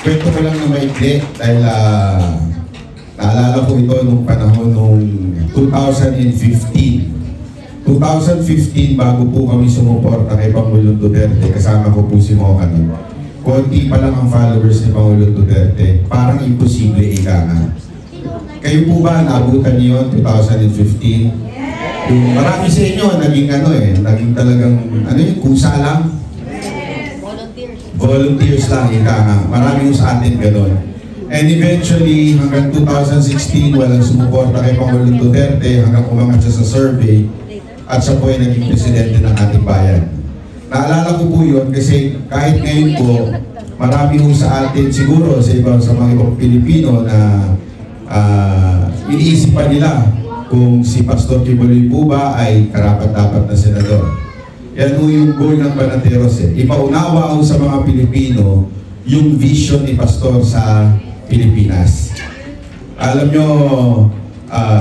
Kwento ko lang na maikli dahil naalala ko ito nung panahon nung 2015. 2015, bago po kami sumuporta kay Pangulong Duterte, kasama ko po si Mocha nun. Konti pa lang ang followers ni Pangulong Duterte. Parang imposible ika nga. Kayo po ba naabutan niyo 2015? Yung marami sa inyo, naging naging talagang, kusa lang? Volunteers lang, ika nga. Marami yung sa atin gano'n. And eventually, hanggang 2016, walang sumuporta kay Pangulong Duterte hanggang umangat siya sa survey at siya po ay naging presidente ng ating bayan. Naalala ko po yun kasi kahit ngayon po, marami po sa atin siguro sa mga ibang Pilipino na iniisip pa nila kung si Pastor Kibuloy po ba ay karapat-dapat na senador. Yan po yung goal ng Banateros Ipaunawa sa mga Pilipino yung vision ni Pastor sa Pilipinas. Alam nyo,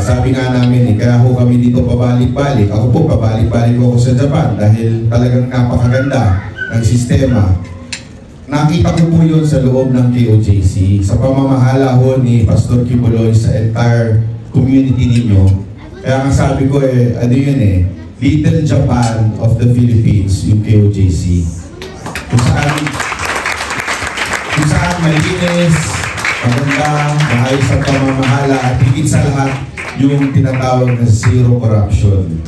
sabi nga namin, kaya ho kami dito pabalik-balik. Ako po, pabalik-balik ako sa Japan dahil talagang napakaganda ng sistema. Nakita ko po yun sa loob ng KOJC. Sa pamamahala ho ni Pastor Kibuloy sa entire community ninyo. Kaya nga sabi ko, Little Japan of the Philippines, yung KOJC. Kung saan malinis, maganda, maayos ang pamamahala, at higit sa lahat, yung tinatawag na zero corruption.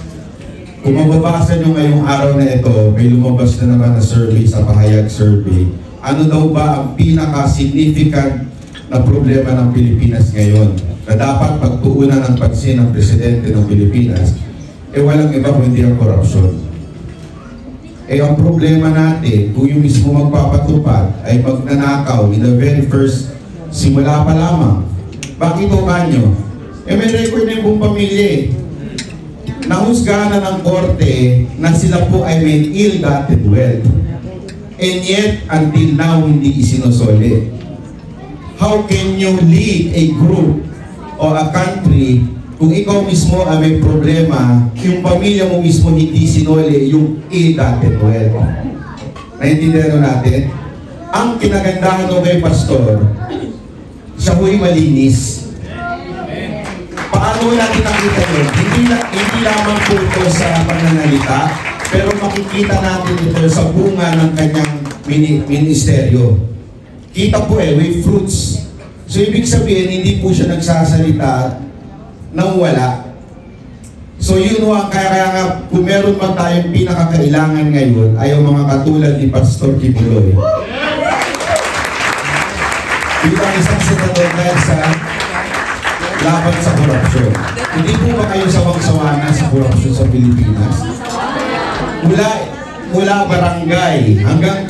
Kung mababasa nyo ngayong araw na ito, may lumabas na naman na survey sa Pahayag Survey. Ano daw ba ang pinaka-significant na problema ng Pilipinas ngayon na dapat pagtuunan ng pansin ng Presidente ng Pilipinas? Walang iba kundi ang corruption. Ang problema natin, kung yung mismo magpapatupad ay magnanakaw in the very first simula pa lamang. Bakit o kanyo? May record na yung buong pamilya Nahusgahan na ng korte na sila po ay may ill-gotten wealth. And yet, until now, hindi isinosoli. How can you lead a group or a country kung ikaw mismo ay may problema, yung pamilya mo mismo hindi sinoli yung ill-gotten wealth? Naintindihan natin? Ang kinagandahan ng kay Pastor, siya po'y malinis. Paano natin nakita yun? Hindi lamang po ito sa pananalita, pero makikita natin ito sa bunga ng kanyang ministeryo. Kita po with fruits. So ibig sabihin, hindi po siya nagsasalita nang wala. So yun kaya nga, kung meron man tayong pinakakailangan ngayon, ay ang mga katulad ni Pastor Kibuloy. Bilang isang senador dahil sa laban sa korupsyon. Hindi po ba kayo sawang-sawana sa korupsyon sa Pilipinas? Mula barangay hanggang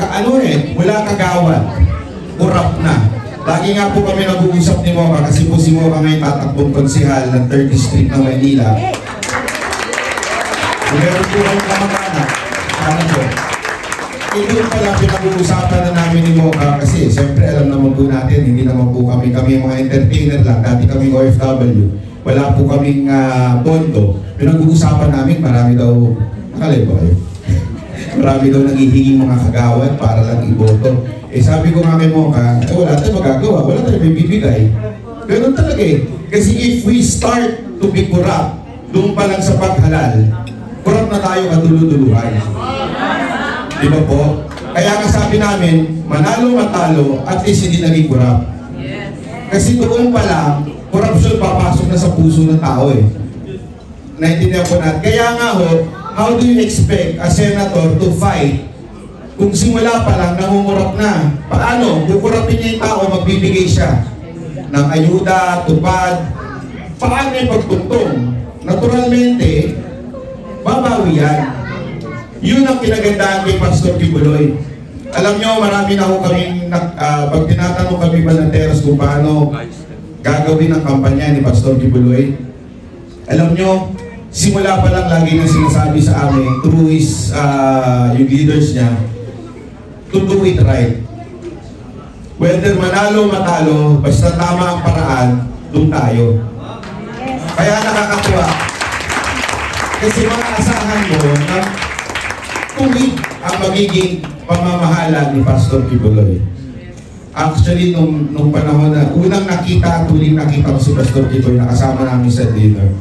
mula kagawad, korap na. Lagi nga po kami nag-uusap ni Mocha kasi po si Mocha ngayon tatakbong konsehal ng 30th Street ng Manila. Meron po kami kamag-anak. Sana po. Ito pala pinag-uusapan na namin ni Mocha kasi siyempre alam naman po natin, hindi naman po kami mga entertainer lang. Dati kami OFW. Wala po kaming bondo. Pinag-uusapan namin, marami daw, nakalib ba kayo? Marami daw nangihinging mga kagawad para lang iboto. Sabi ko nga kay Mocha, wala tayong magagawa, wala tayong may bibigay. Ganun talaga Kasi if we start to be corrupt, doon pa lang sa paghalal, corrupt na tayo katuluduluhan. Di ba po? Kaya nga sabi namin, manalo matalo, at least hindi naging corrupt. Kasi doon pa lang, corruption papasok na sa puso ng tao Naintindihan ko na. Kaya nga how do you expect a senator to fight kung simula pa lang nangungurap na? Paano? Kukurapin niya yung tao, magbibigay siya ng ayuda, tupad. Paano yung pagtuntong? Naturalmente, babawi yan. Yun ang kinagandahan kay Pastor Kibuloy. Alam nyo, marami na kaming, pag tinatanong kami Banateros kung paano gagawin ang kampanya ni Pastor Kibuloy, alam nyo, simula pa lang lagi nang sinasabi sa amin, through his, yung leaders niya, to do it right. Whether manalo matalo, basta tama ang paraan, doon tayo. Kaya nakakatuwa. Kasi makaasahan mo na tuwid ang magiging pamamahala ni Pastor Kibuloy. Actually, nung panahon na unang nakita, tuling nakita ko si Pastor Kiboy, nakasama namin sa dinner.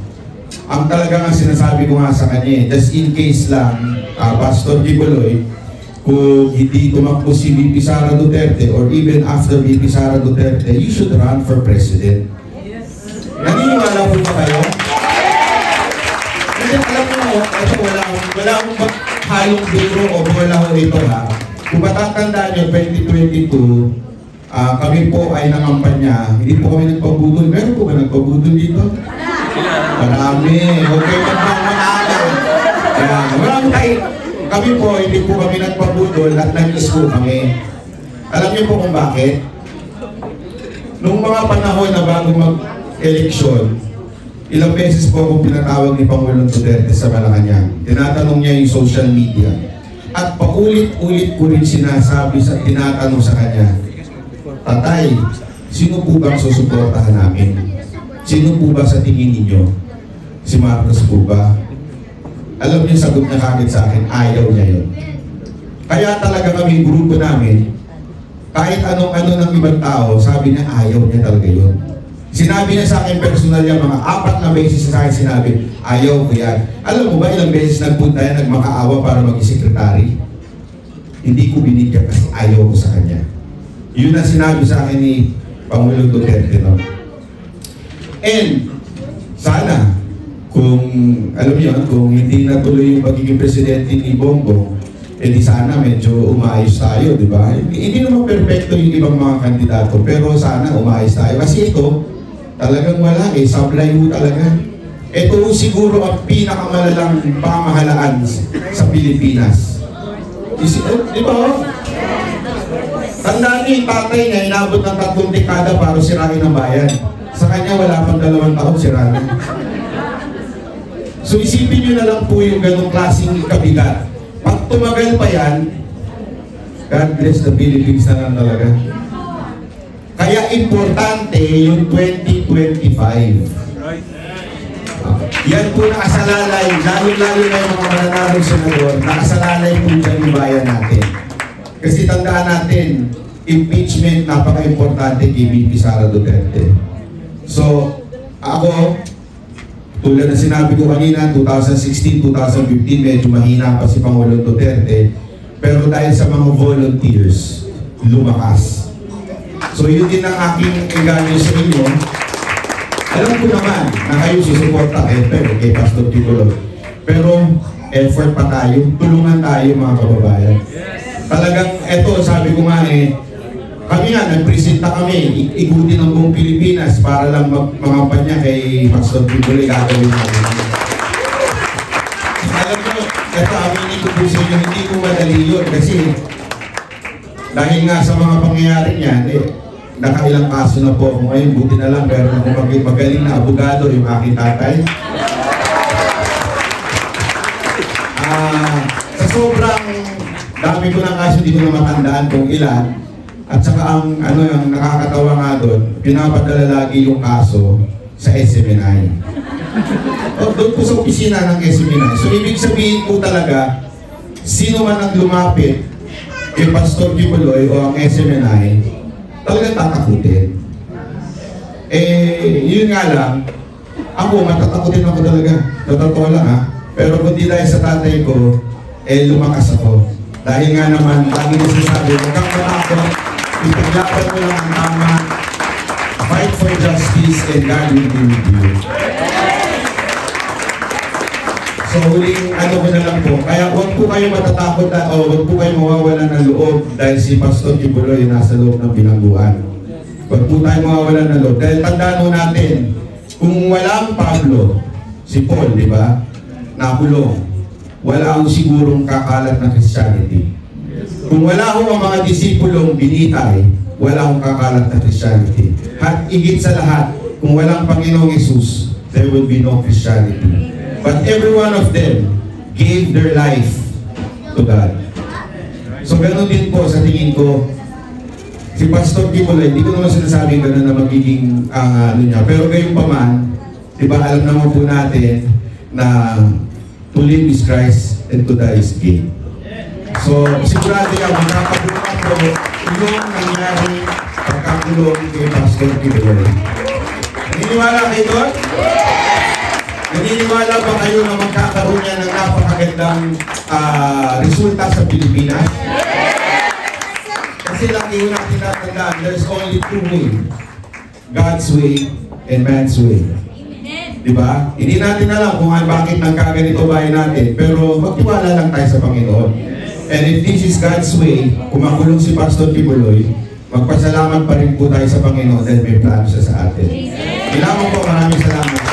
Ang talagang sinasabi ko nga sa kanya, just in case lang, Pastor Kiboy, kung hindi tumakbo si VP Sara Duterte or even after VP Sara Duterte, you should run for president. Naniniwala po ba kayo? Kasi alam mo, ito wala akong halong biro o wala akong ito ha. Kung matatandaan nyo, 2022, kami po ay nangampanya, hindi po kami nagpabudol. Meron po ba nagpabudol dito? Marami. Okay, marami tayo. Kami po, hindi po kami nagpabudol at nag-is po kami. Alam niyo po kung bakit? Nung mga panahon na bago mag-eleksyon, ilang beses po akong pinatawag ni Pangulong Duterte sa Malacanang. Tinatanong niya yung social media. At paulit-ulit ko rin sinasabi sa tinatanong sa kanya, Tatay, sino po bang susuportahan namin? Sino po ba sa tingin ninyo? Si Marcos po ba? Alam niyo, sagot niya kagad sa akin, ayaw niya yun. Kaya talaga kami, grupo namin, kahit anong-ano ng ibang tao, sabi niya, ayaw niya talaga yun. Sinabi niya sa akin personal niya, mga 4 na beses sa akin sinabi, ayaw ko yan. Alam mo ba, ilang beses nagpunta yan, nagmakaawa para maging sekretary? Hindi ko binigyan kasi ayaw ko sa kanya. Yun ang sinabi sa akin ni Pangulong Duterte, no? And, sana, kung, alam niyo, kung hindi natuloy yung pagiging presidente ni Bongbong, edi sana medyo umaayos tayo, di ba? Hindi naman perfecto yung ibang mga kandidato, pero sana umaayos tayo. Kasi ito, talagang wala eh, sablay ho talaga. Ito siguro ang pinakamalalang pamahalaan sa Pilipinas. Di ba? Tandaan niyo yung tatay niya, inabot ng 3 dekada para sirain ang bayan. Sa kanya, wala pang 2 taon sirain. So isipin niyo na lang po yung ganong klaseng kabigat. Pag tumagal pa yan, God bless the Philippines na lang talaga. Kaya importante yung 2025. Yan po nakasalalay, lalo-lalo na yung mga mananarong senador, nakasalalay po dyan yung bayan natin. Kasi tandaan natin, impeachment napaka-importante kay VP Sara Duterte. So, ako, tulad na sinabi ko kanina, 2016, 2015, medyo mahina pa si Pangulong Duterte. Pero dahil sa mga volunteers, lumakas. So, yun din ang aking engganyo sa inyo. Alam ko naman na kayo susuporta kay Pastor Kibuloy. Pero, effort pa tayo, tulungan tayo mga kababayan. Talagang, eto, sabi ko nga kami nga, nagpresenta kami, ikutin ang buong Pilipinas para lang mangampanya kay Pastor Kibuloy, gagawin namin. Alam mo, eto, aminin ko po sa inyo, hindi ko madali yun kasi dahil nga sa mga pangyayari niyan, nakailang kaso na po ako ngayon, buti na lang, pero kung magaling na abogado yung aking tatay. Sa sobrang dami ko ng kaso, di ko na matandaan kung ilan. At saka yung nakakatawa nga doon, pinapadala lagi yung kaso sa SMNI. Doon po sa opisina ng SMNI. So ibig sabihin po talaga, sino man ang lumapit kay Pastor Kibuloy o ang SMNI, talagang tatakutin. Yun nga lang, ako matatakutin ako talaga. Totoo lang ha. Pero kung di dahil sa tatay ko, lumakas ako. Dahil nga naman, lagi na sinasabi, huwag kang matakot, ipaglaban mo lang ang tama, fight for justice, and God will be with you. So, huling ano ko na lang po, kaya huwag po kayo matatakot o huwag po kayo mawawalan ng loob dahil si Pastor Kibuloy nasa loob ng bilangguan. Huwag po tayo mawawalan ng loob. Dahil tandaan mo natin, kung walang Pablo, si Paul, di ba, nakulong, wala ho sigurong kakalat ng Christianity. Kung wala ho ang mga disipulong binitay, wala hong kakalat ng Christianity. At igit sa lahat, kung walang Panginoong Jesus, there will be no Christianity. But every one of them gave their life to God. So ganoon din po sa tingin ko, si Pastor Kibuloy, hindi ko naman sinasabing gano'n na magiging niya. Pero gayon pa man, diba alam naman po natin na to live is Christ and to die is gain. So sigurado yan, makakabuka po yung nangyari pagkakulong kay Pastor Kibuloy. Naniniwala kayo doon? Naniniwala ba kayo na magkakaroon niya ng napakagandang resulta sa Pilipinas? Kasi lagi ko natin natandaan, there's only two ways. God's way and man's way. Diba? Hindi natin alam kung bakit nagkaganito bahay natin, pero magtiwala lang tayo sa Panginoon. And if this is God's way, kung makulong si Pastor Kibuloy, magpasalamat pa rin po tayo sa Panginoon dahil may plano siya sa atin. Kailangan po, maraming salamat.